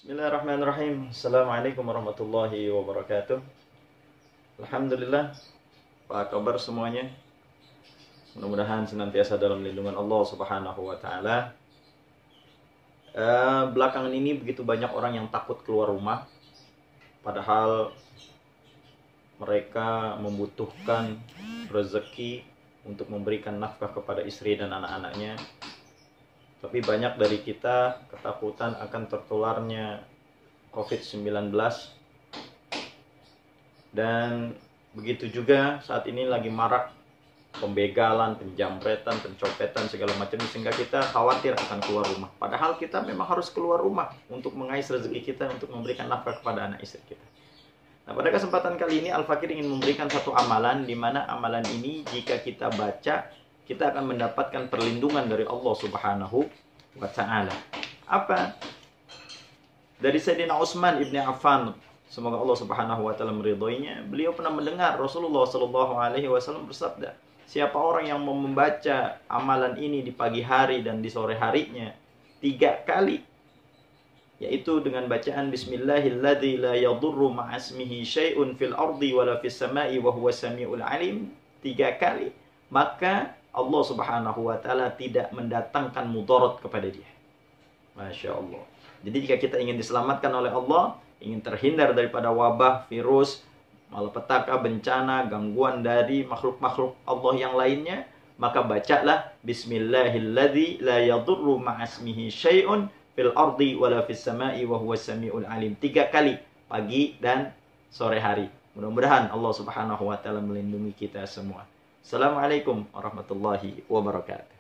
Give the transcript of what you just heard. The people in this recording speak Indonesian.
Bismillahirrahmanirrahim. Assalamualaikum warahmatullahi wabarakatuh. Alhamdulillah. Apa kabar semuanya? Mudah-mudahan senantiasa dalam lindungan Allah Subhanahu wa taala. Belakangan ini begitu banyak orang yang takut keluar rumah, padahal mereka membutuhkan rezeki untuk memberikan nafkah kepada istri dan anak-anaknya. Tapi banyak dari kita ketakutan akan tertularnya COVID-19. Dan begitu juga saat ini lagi marak pembegalan, penjamretan, pencopetan, segala macam, sehingga kita khawatir akan keluar rumah. Padahal kita memang harus keluar rumah untuk mengais rezeki kita, untuk memberikan nafkah kepada anak istri kita. Nah, pada kesempatan kali ini Al-Fakir ingin memberikan satu amalan, di mana amalan ini jika kita baca, kita akan mendapatkan perlindungan dari Allah Subhanahu wa ta'ala. Apa? Dari Sayyidina Utsman ibn Affan, semoga Allah Subhanahu wa ta'ala meridhoinya, beliau pernah mendengar Rasulullah sallallahu alaihi wasallam bersabda, siapa orang yang membaca amalan ini di pagi hari dan di sore harinya 3 kali, yaitu dengan bacaan Bismillahilladzi la yadurru ma'asmihi syai'un fil ardi wala fis sama'i wa huwas samiul alim, 3 kali, maka Allah Subhanahu wa ta'ala tidak mendatangkan mudarat kepada dia. Masya Allah. Jadi jika kita ingin diselamatkan oleh Allah, ingin terhindar daripada wabah, virus, malapetaka, bencana, gangguan dari makhluk-makhluk Allah yang lainnya, maka bacalah Bismillahilladzi la yadurru ma'asmihi syai'un fil ardi wala fis sama'i wa huwas samiul alim, 3 kali pagi dan sore hari. Mudah-mudahan Allah Subhanahu wa ta'ala melindungi kita semua. Assalamualaikum warahmatullahi wabarakatuh.